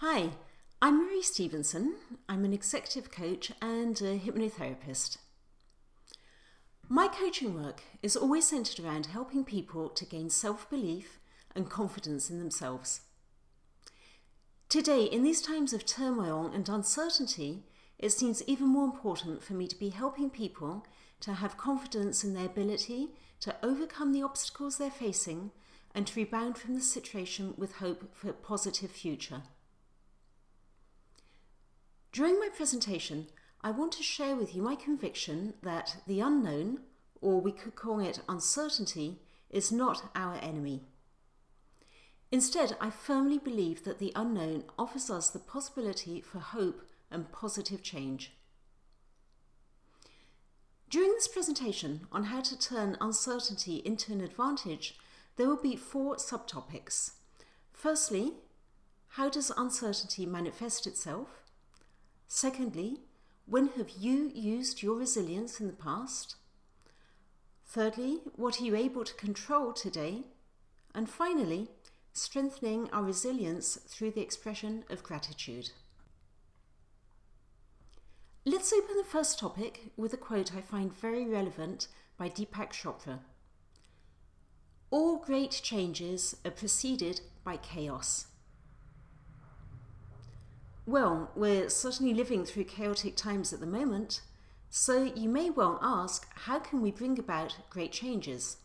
Hi, I'm Marie Stephenson. I'm an executive coach and a hypnotherapist. My coaching work is always centered around helping people to gain self-belief and confidence in themselves. Today, in these times of turmoil and uncertainty, it seems even more important for me to be helping people to have confidence in their ability to overcome the obstacles they're facing and to rebound from the situation with hope for a positive future. During my presentation, I want to share with you my conviction that the unknown, or we could call it uncertainty, is not our enemy. Instead, I firmly believe that the unknown offers us the possibility for hope and positive change. During this presentation on how to turn uncertainty into an advantage, there will be 4 subtopics. Firstly, how does uncertainty manifest itself? Secondly, when have you used your resilience in the past? Thirdly, what are you able to control today? And finally, strengthening our resilience through the expression of gratitude. Let's open the first topic with a quote I find very relevant by Deepak Chopra. All great changes are preceded by chaos. Well, we're certainly living through chaotic times at the moment, so you may well ask, how can we bring about great changes?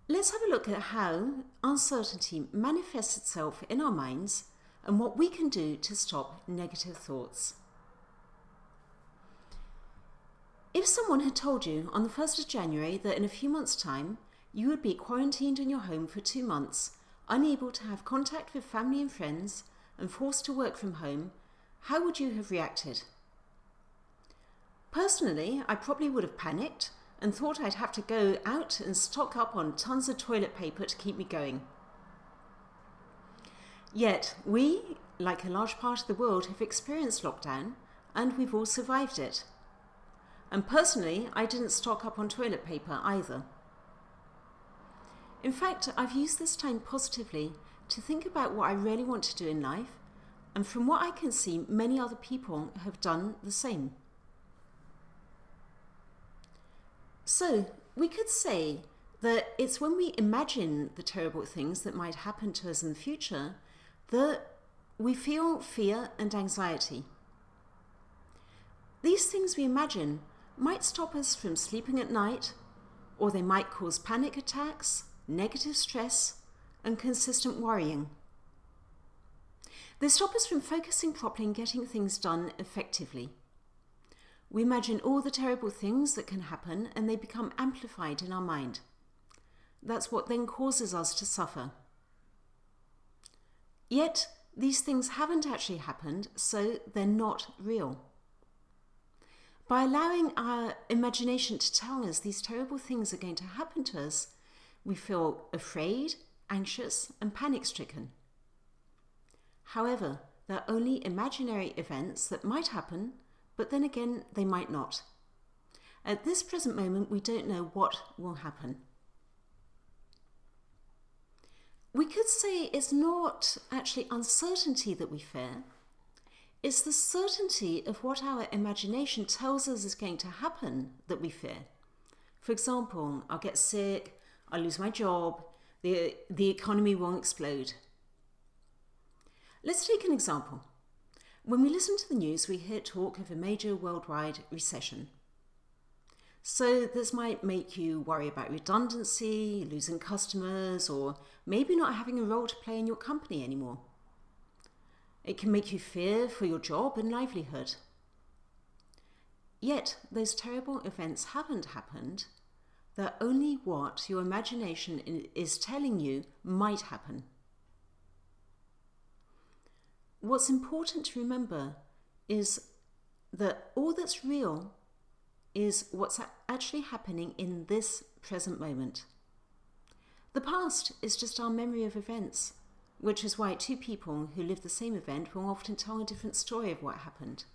Let's have a look at how uncertainty manifests itself in our minds and what we can do to stop negative thoughts. If someone had told you on the 1st of January that in a few months' time you would be quarantined in your home for 2 months, unable to have contact with family and friends, and forced to work from home, how would you have reacted? Personally, I probably would have panicked and thought I'd have to go out and stock up on tons of toilet paper to keep me going. Yet we, like a large part of the world, have experienced lockdown, and we've all survived it. And personally, I didn't stock up on toilet paper either. In fact, I've used this time positively to think about what I really want to do in life, and from what I can see, many other people have done the same. So, we could say that it's when we imagine the terrible things that might happen to us in the future that we feel fear and anxiety. These things we imagine might stop us from sleeping at night, or they might cause panic attacks, negative stress, and consistent worrying. They stop us from focusing properly and getting things done effectively. We imagine all the terrible things that can happen, and they become amplified in our mind. That's what then causes us to suffer. Yet, these things haven't actually happened, so they're not real. By allowing our imagination to tell us these terrible things are going to happen to us, we feel afraid, anxious, and panic-stricken. However, they're only imaginary events that might happen, but then again, they might not. At this present moment, we don't know what will happen. We could say it's not actually uncertainty that we fear. It's the certainty of what our imagination tells us is going to happen that we fear. For example, I'll get sick, I'll lose my job, the economy won't explode. Let's take an example. When we listen to the news, we hear talk of a major worldwide recession. So this might make you worry about redundancy, losing customers, or maybe not having a role to play in your company anymore. It can make you fear for your job and livelihood. Yet, those terrible events haven't happened. They're only what your imagination is telling you might happen. What's important to remember is that all that's real is what's actually happening in this present moment. The past is just our memory of events, which is why 2 people who live the same event will often tell a different story of what happened.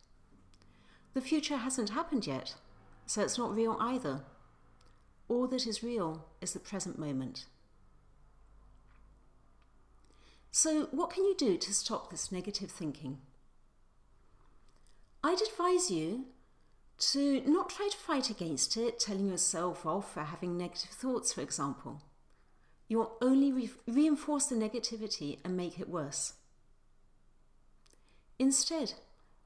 The future hasn't happened yet, so it's not real either. All that is real is the present moment. So what can you do to stop this negative thinking? I'd advise you to not try to fight against it, telling yourself off for having negative thoughts, for example. You'll only reinforce the negativity and make it worse. Instead,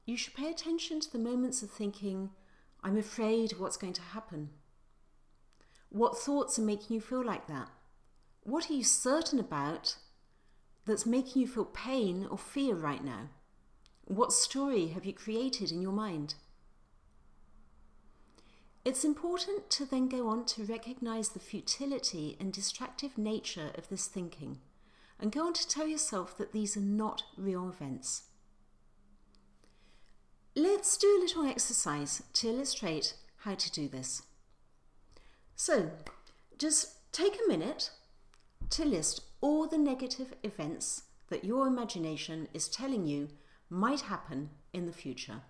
you should pay attention to the moments of thinking, I'm afraid of what's going to happen. What thoughts are making you feel like that? What are you certain about that's making you feel pain or fear right now? What story have you created in your mind? It's important to then go on to recognize the futility and distractive nature of this thinking and go on to tell yourself that these are not real events. Let's do a little exercise to illustrate how to do this. So, just take a minute to list all the negative events that your imagination is telling you might happen in the future.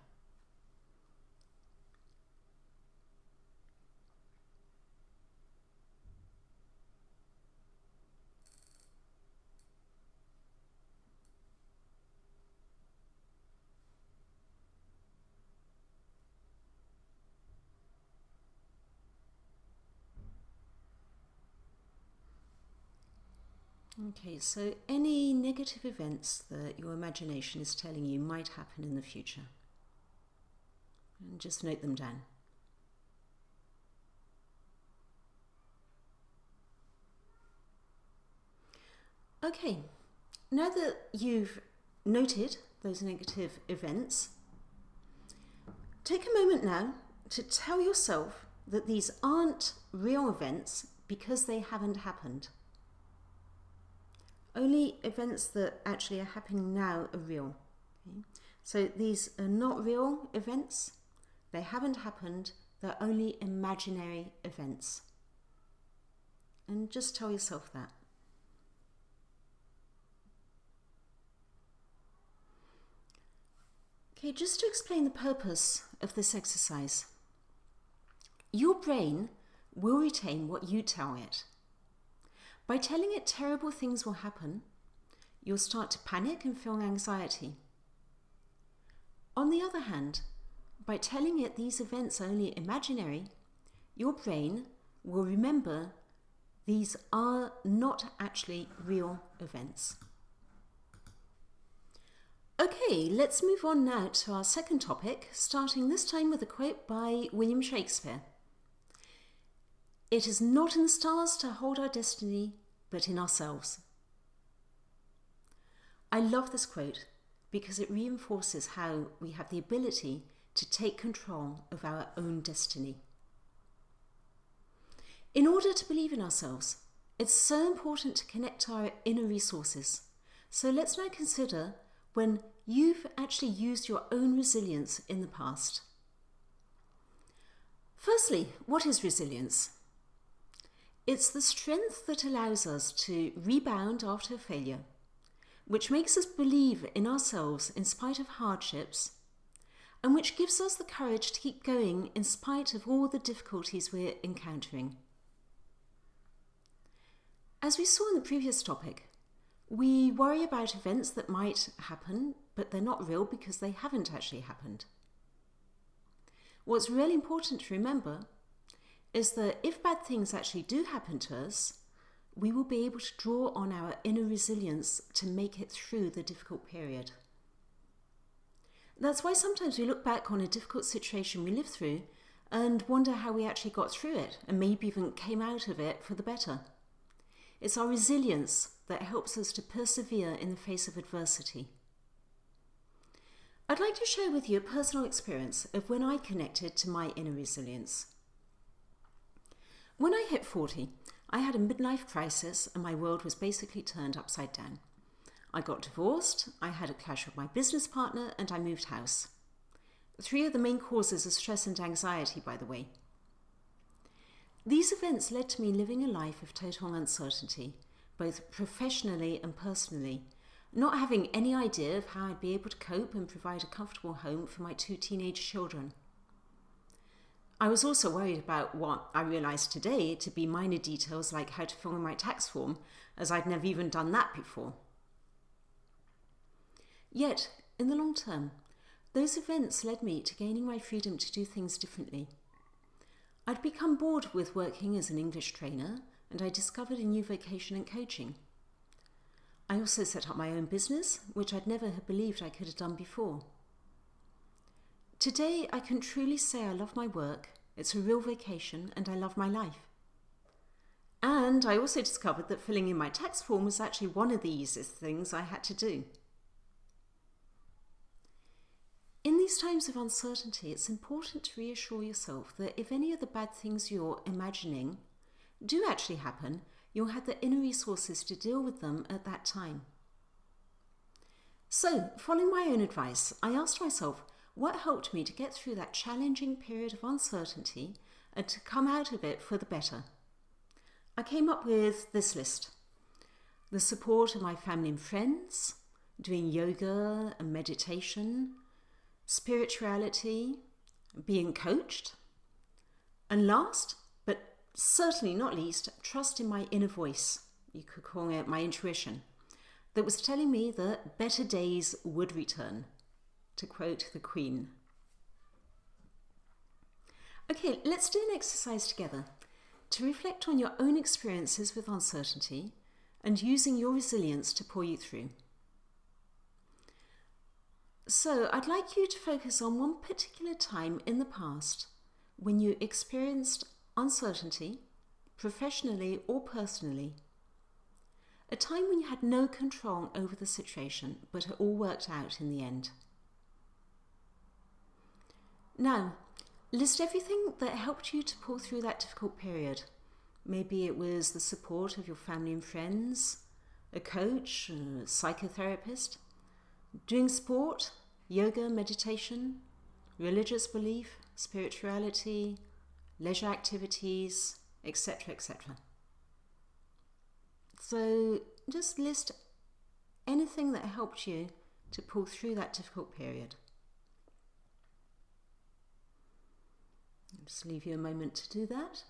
Okay, so any negative events that your imagination is telling you might happen in the future. And just note them down. Okay, now that you've noted those negative events, take a moment now to tell yourself that these aren't real events because they haven't happened. Only events that actually are happening now are real. Okay? So these are not real events. They haven't happened. They're only imaginary events. And just tell yourself that. Okay, just to explain the purpose of this exercise. Your brain will retain what you tell it. By telling it terrible things will happen, you'll start to panic and feel anxiety. On the other hand, by telling it these events are only imaginary, your brain will remember these are not actually real events. Okay, let's move on now to our second topic, starting this time with a quote by William Shakespeare. It is not in the stars to hold our destiny, but in ourselves. I love this quote because it reinforces how we have the ability to take control of our own destiny. In order to believe in ourselves, it's so important to connect to our inner resources. So let's now consider when you've actually used your own resilience in the past. Firstly, what is resilience? It's the strength that allows us to rebound after failure, which makes us believe in ourselves in spite of hardships, and which gives us the courage to keep going in spite of all the difficulties we're encountering. As we saw in the previous topic, we worry about events that might happen, but they're not real because they haven't actually happened. What's really important to remember is that if bad things actually do happen to us, we will be able to draw on our inner resilience to make it through the difficult period. That's why sometimes we look back on a difficult situation we lived through and wonder how we actually got through it and maybe even came out of it for the better. It's our resilience that helps us to persevere in the face of adversity. I'd like to share with you a personal experience of when I connected to my inner resilience. When I hit 40, I had a midlife crisis and my world was basically turned upside down. I got divorced, I had a clash with my business partner, and I moved house. 3 of the main causes of stress and anxiety, by the way. These events led to me living a life of total uncertainty, both professionally and personally, not having any idea of how I'd be able to cope and provide a comfortable home for my 2 teenage children. I was also worried about what I realised today to be minor details like how to fill in my tax form, as I'd never even done that before. Yet, in the long term, those events led me to gaining my freedom to do things differently. I'd become bored with working as an English trainer, and I discovered a new vocation in coaching. I also set up my own business, which I'd never have believed I could have done before. Today, I can truly say I love my work, it's a real vocation, and I love my life. And I also discovered that filling in my tax form was actually one of the easiest things I had to do. In these times of uncertainty, it's important to reassure yourself that if any of the bad things you're imagining do actually happen, you'll have the inner resources to deal with them at that time. So, following my own advice, I asked myself what helped me to get through that challenging period of uncertainty and to come out of it for the better. I came up with this list: the support of my family and friends, doing yoga and meditation, spirituality, being coached, and last, but certainly not least, trust in my inner voice, you could call it my intuition, that was telling me that better days would return, to quote the Queen. Okay, let's do an exercise together to reflect on your own experiences with uncertainty and using your resilience to pull you through. So, I'd like you to focus on one particular time in the past when you experienced uncertainty, professionally or personally. A time when you had no control over the situation, but it all worked out in the end. Now, list everything that helped you to pull through that difficult period. Maybe it was the support of your family and friends, a coach, a psychotherapist, doing sport, yoga, meditation, religious belief, spirituality, leisure activities, etc., etc. So just list anything that helped you to pull through that difficult period. I'll just leave you a moment to do that.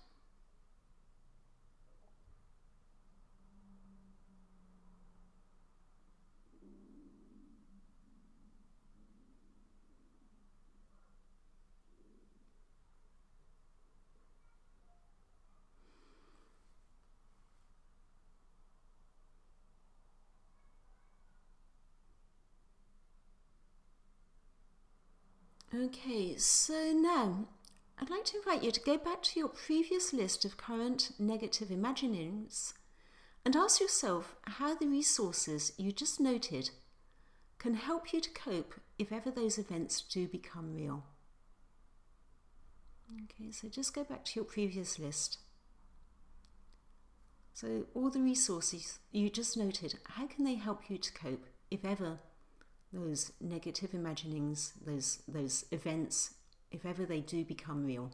Okay, so now I'd like to invite you to go back to your previous list of current negative imaginings and ask yourself how the resources you just noted can help you to cope if ever those events do become real. Okay, so just go back to your previous list. So all the resources you just noted, how can they help you to cope if ever those negative imaginings, those events, if ever they do become real?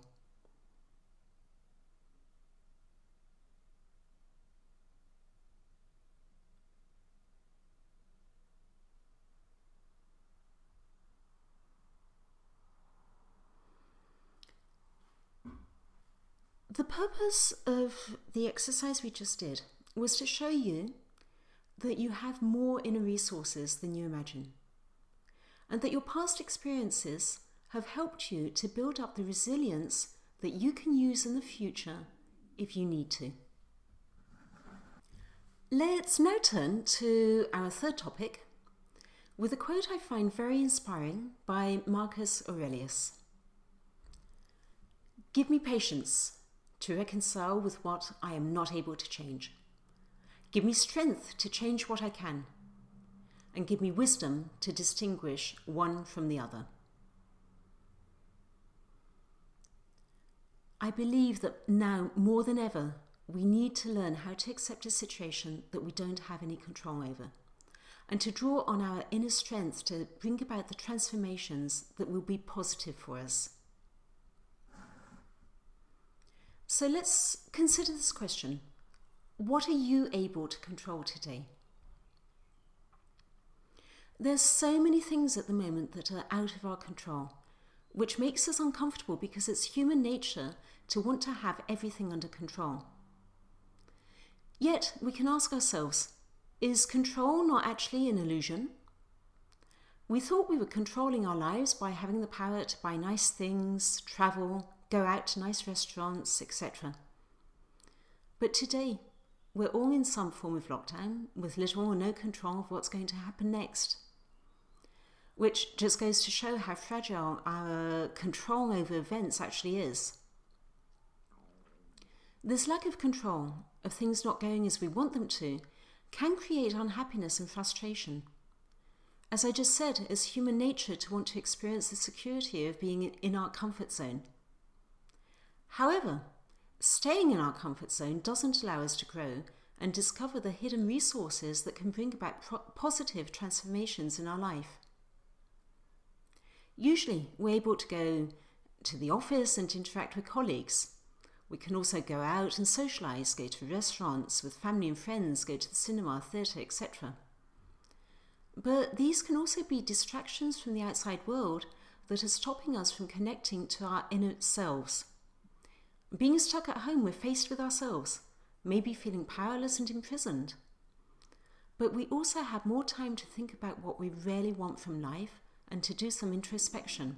The purpose of the exercise we just did was to show you that you have more inner resources than you imagine, and that your past experiences have helped you to build up the resilience that you can use in the future if you need to. Let's now turn to our third topic with a quote I find very inspiring by Marcus Aurelius. "Give me patience to reconcile with what I am not able to change. Give me strength to change what I can, and give me wisdom to distinguish one from the other." I believe that now more than ever, we need to learn how to accept a situation that we don't have any control over, and to draw on our inner strength to bring about the transformations that will be positive for us. So let's consider this question. What are you able to control today? There's so many things at the moment that are out of our control, which makes us uncomfortable because it's human nature to want to have everything under control. Yet we can ask ourselves, is control not actually an illusion? We thought we were controlling our lives by having the power to buy nice things, travel, go out to nice restaurants, etc. But today, we're all in some form of lockdown with little or no control of what's going to happen next. Which just goes to show how fragile our control over events actually is. This lack of control, of things not going as we want them to, can create unhappiness and frustration. As I just said, it's human nature to want to experience the security of being in our comfort zone. However, staying in our comfort zone doesn't allow us to grow and discover the hidden resources that can bring about positive transformations in our life. Usually, we're able to go to the office and interact with colleagues. We can also go out and socialise, go to restaurants with family and friends, go to the cinema, theatre, etc. But these can also be distractions from the outside world that are stopping us from connecting to our inner selves. Being stuck at home, we're faced with ourselves, maybe feeling powerless and imprisoned. But we also have more time to think about what we really want from life and to do some introspection.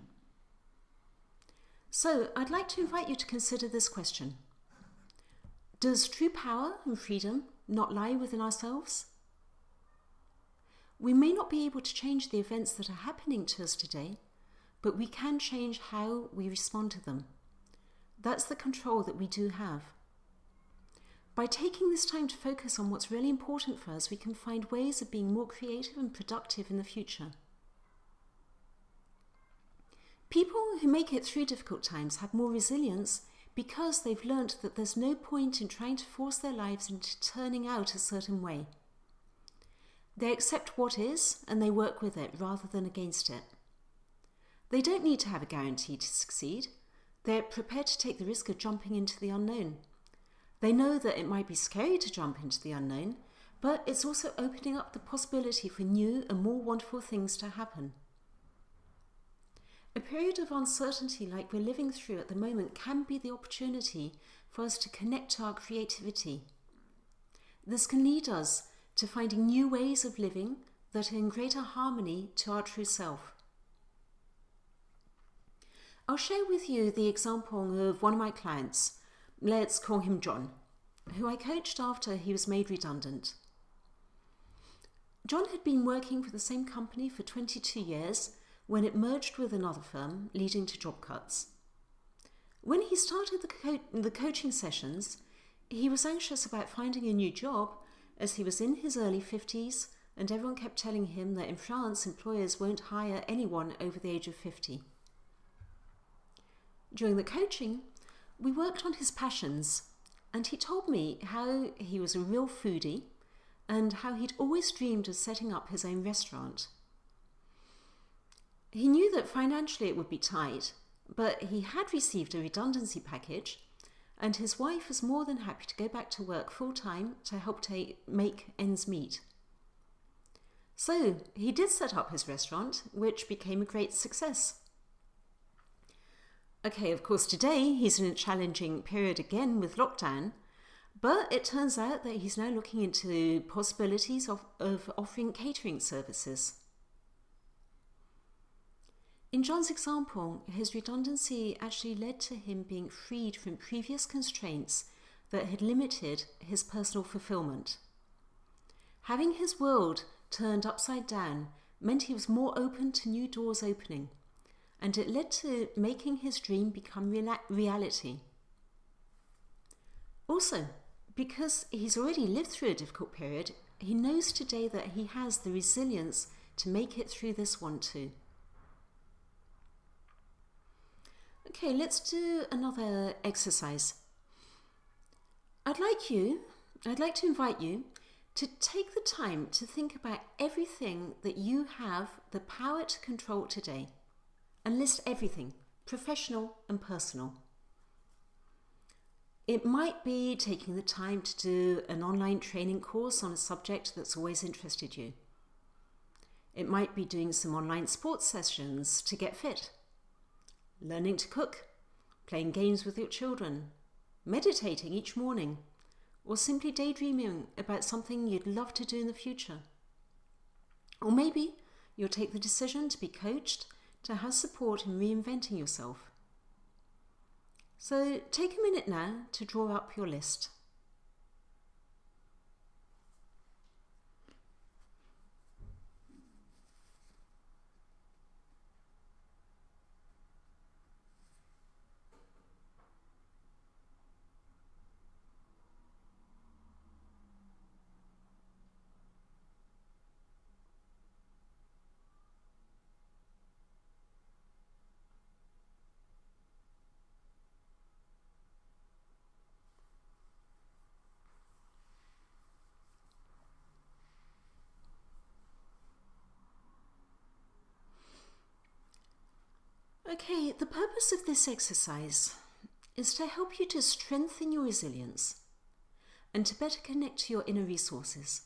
So I'd like to invite you to consider this question. Does true power and freedom not lie within ourselves? We may not be able to change the events that are happening to us today, but we can change how we respond to them. That's the control that we do have. By taking this time to focus on what's really important for us, we can find ways of being more creative and productive in the future. People who make it through difficult times have more resilience because they've learnt that there's no point in trying to force their lives into turning out a certain way. They accept what is and they work with it rather than against it. They don't need to have a guarantee to succeed. They're prepared to take the risk of jumping into the unknown. They know that it might be scary to jump into the unknown, but it's also opening up the possibility for new and more wonderful things to happen. A period of uncertainty like we're living through at the moment can be the opportunity for us to connect to our creativity. This can lead us to finding new ways of living that are in greater harmony to our true self. I'll share with you the example of one of my clients, let's call him John, who I coached after he was made redundant. John had been working for the same company for 22 years when it merged with another firm, leading to job cuts. When he started the coaching sessions, he was anxious about finding a new job as he was in his early 50s and everyone kept telling him that in France employers won't hire anyone over the age of 50. During the coaching, we worked on his passions and he told me how he was a real foodie and how he'd always dreamed of setting up his own restaurant. He knew that financially it would be tight, but he had received a redundancy package and his wife was more than happy to go back to work full-time to help make ends meet. So he did set up his restaurant, which became a great success. Okay, of course today he's in a challenging period again with lockdown, but it turns out that he's now looking into possibilities of offering catering services. In John's example, his redundancy actually led to him being freed from previous constraints that had limited his personal fulfillment. Having his world turned upside down meant he was more open to new doors opening, and it led to making his dream become reality. Also, because he's already lived through a difficult period, he knows today that he has the resilience to make it through this one too. Okay, let's do another exercise. I'd like to invite you to take the time to think about everything that you have the power to control today and list everything, professional and personal. It might be taking the time to do an online training course on a subject that's always interested you. It might be doing some online sports sessions to get fit. Learning to cook, playing games with your children, meditating each morning, or simply daydreaming about something you'd love to do in the future. Or maybe you'll take the decision to be coached to have support in reinventing yourself. So take a minute now to draw up your list. Okay, the purpose of this exercise is to help you to strengthen your resilience and to better connect to your inner resources.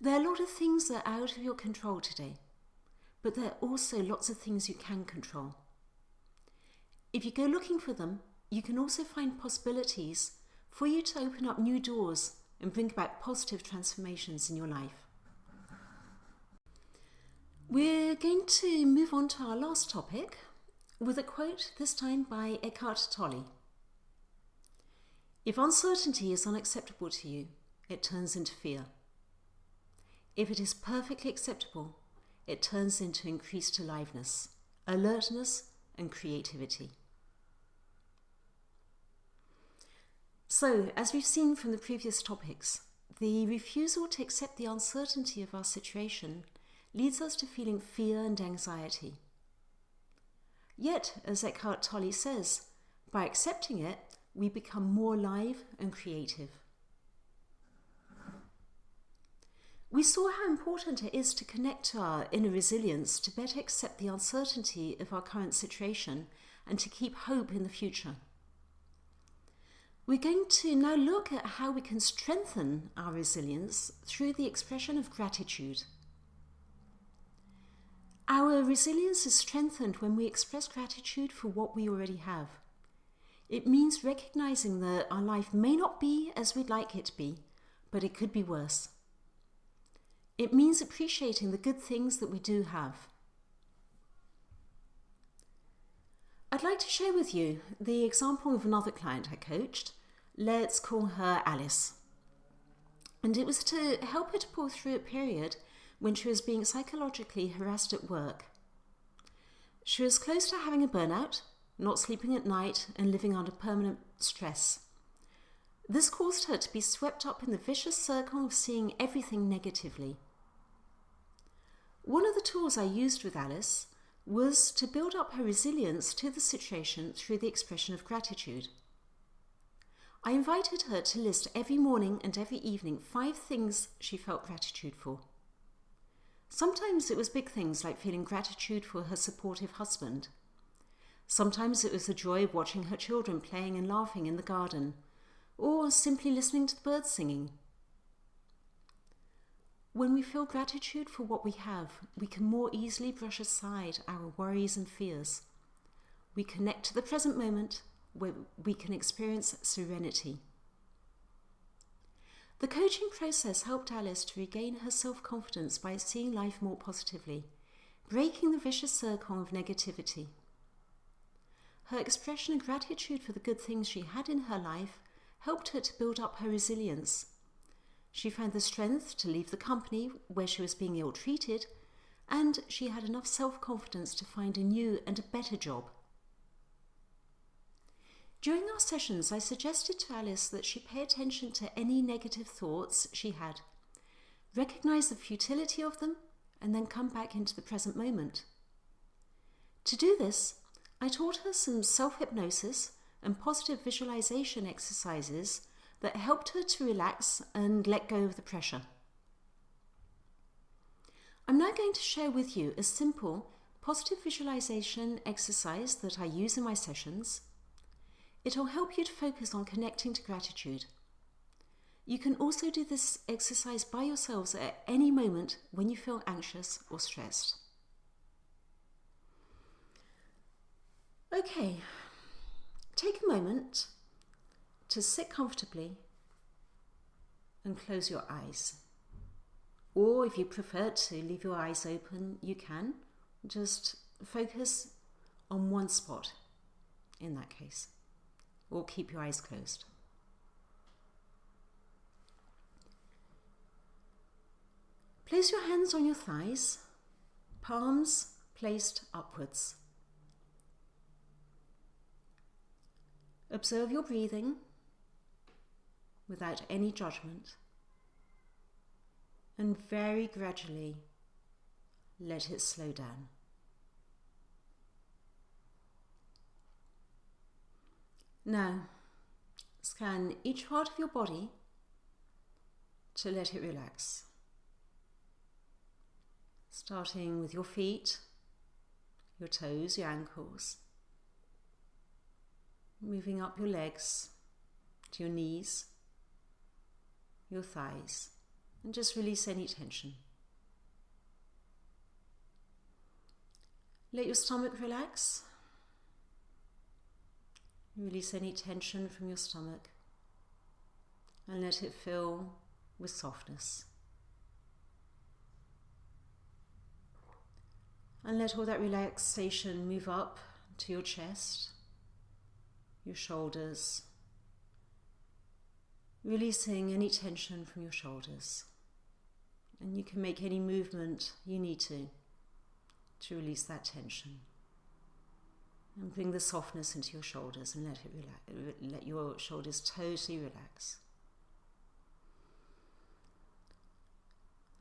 There are a lot of things that are out of your control today, but there are also lots of things you can control. If you go looking for them, you can also find possibilities for you to open up new doors and bring about positive transformations in your life. We're going to move on to our last topic with a quote, this time by Eckhart Tolle. If uncertainty is unacceptable to you, it turns into fear. If it is perfectly acceptable, it turns into increased aliveness, alertness, and creativity. So, as we've seen from the previous topics, the refusal to accept the uncertainty of our situation leads us to feeling fear and anxiety. Yet, as Eckhart Tolle says, by accepting it, we become more alive and creative. We saw how important it is to connect to our inner resilience to better accept the uncertainty of our current situation and to keep hope in the future. We're going to now look at how we can strengthen our resilience through the expression of gratitude. Our resilience is strengthened when we express gratitude for what we already have. It means recognizing that our life may not be as we'd like it to be, but it could be worse. It means appreciating the good things that we do have. I'd like to share with you the example of another client I coached. Let's call her Alice. And it was to help her to pull through a period when she was being psychologically harassed at work. She was close to having a burnout, not sleeping at night, and living under permanent stress. This caused her to be swept up in the vicious circle of seeing everything negatively. One of the tools I used with Alice was to build up her resilience to the situation through the expression of gratitude. I invited her to list every morning and every evening 5 things she felt gratitude for. Sometimes it was big things like feeling gratitude for her supportive husband. Sometimes it was the joy of watching her children playing and laughing in the garden, or simply listening to the birds singing. When we feel gratitude for what we have, we can more easily brush aside our worries and fears. We connect to the present moment where we can experience serenity. The coaching process helped Alice to regain her self-confidence by seeing life more positively, breaking the vicious circle of negativity. Her expression of gratitude for the good things she had in her life helped her to build up her resilience. She found the strength to leave the company where she was being ill-treated, and she had enough self-confidence to find a new and a better job. During our sessions, I suggested to Alice that she pay attention to any negative thoughts she had, recognize the futility of them, and then come back into the present moment. To do this, I taught her some self-hypnosis and positive visualization exercises that helped her to relax and let go of the pressure. I'm now going to share with you a simple positive visualization exercise that I use in my sessions. It'll help you to focus on connecting to gratitude. You can also do this exercise by yourselves at any moment when you feel anxious or stressed. Okay, take a moment to sit comfortably and close your eyes. Or if you prefer to leave your eyes open, you can. Just focus on one spot in that case. Or keep your eyes closed. Place your hands on your thighs, palms placed upwards. Observe your breathing without any judgment, and very gradually let it slow down. Now, scan each part of your body to let it relax. Starting with your feet, your toes, your ankles, moving up your legs to your knees, your thighs, and just release any tension. Let your stomach relax. Release any tension from your stomach and let it fill with softness. And let all that relaxation move up to your chest, your shoulders, releasing any tension from your shoulders. And you can make any movement you need to release that tension. And bring the softness into your shoulders and let it relax. Let your shoulders totally relax.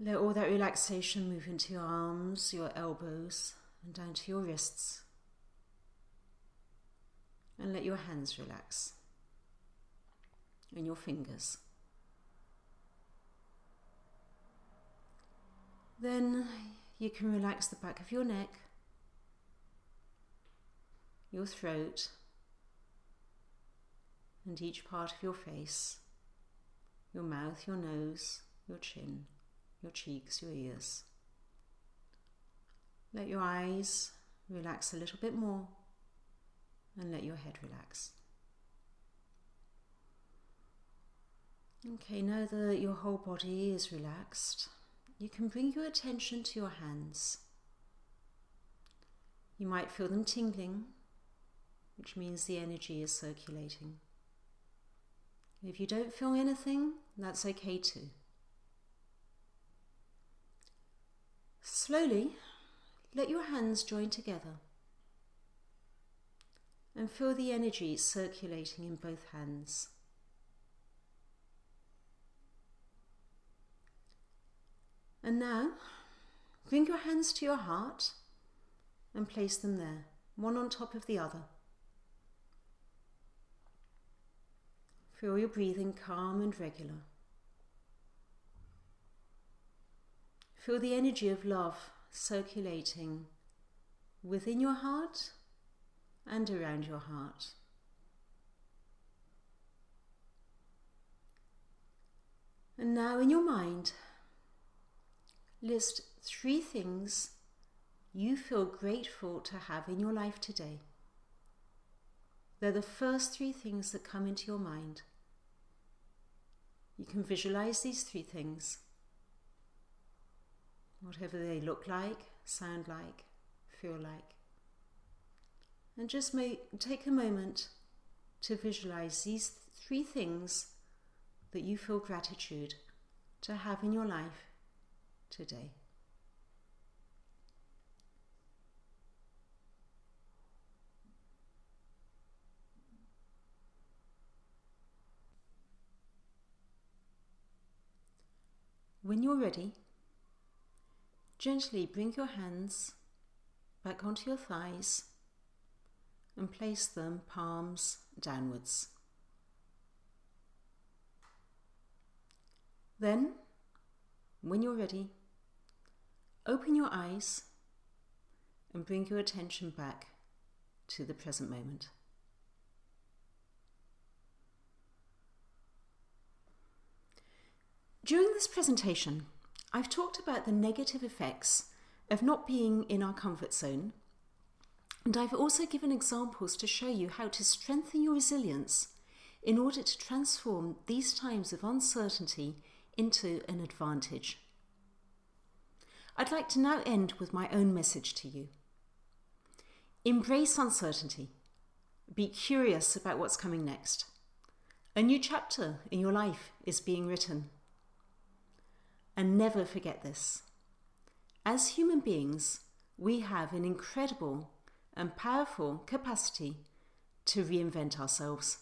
Let all that relaxation move into your arms, your elbows, and down to your wrists. And let your hands relax. And your fingers. Then you can relax the back of your neck, your throat, and each part of your face, your mouth, your nose, your chin, your cheeks, your ears. Let your eyes relax a little bit more and let your head relax. Okay, now that your whole body is relaxed, you can bring your attention to your hands. You might feel them tingling, which means the energy is circulating. If you don't feel anything, that's okay too. Slowly, let your hands join together and feel the energy circulating in both hands. And now, bring your hands to your heart and place them there, one on top of the other. Feel your breathing calm and regular. Feel the energy of love circulating within your heart and around your heart. And now in your mind, list 3 things you feel grateful to have in your life today. They're the first 3 things that come into your mind. You can visualize these 3 things, whatever they look like, sound like, feel like. And just take a moment to visualize these 3 things that you feel gratitude to have in your life today. When you're ready, gently bring your hands back onto your thighs and place them palms downwards. Then, when you're ready, open your eyes and bring your attention back to the present moment. During this presentation, I've talked about the negative effects of not being in our comfort zone, and I've also given examples to show you how to strengthen your resilience in order to transform these times of uncertainty into an advantage. I'd like to now end with my own message to you. Embrace uncertainty. Be curious about what's coming next. A new chapter in your life is being written. And never forget this. As human beings, we have an incredible and powerful capacity to reinvent ourselves.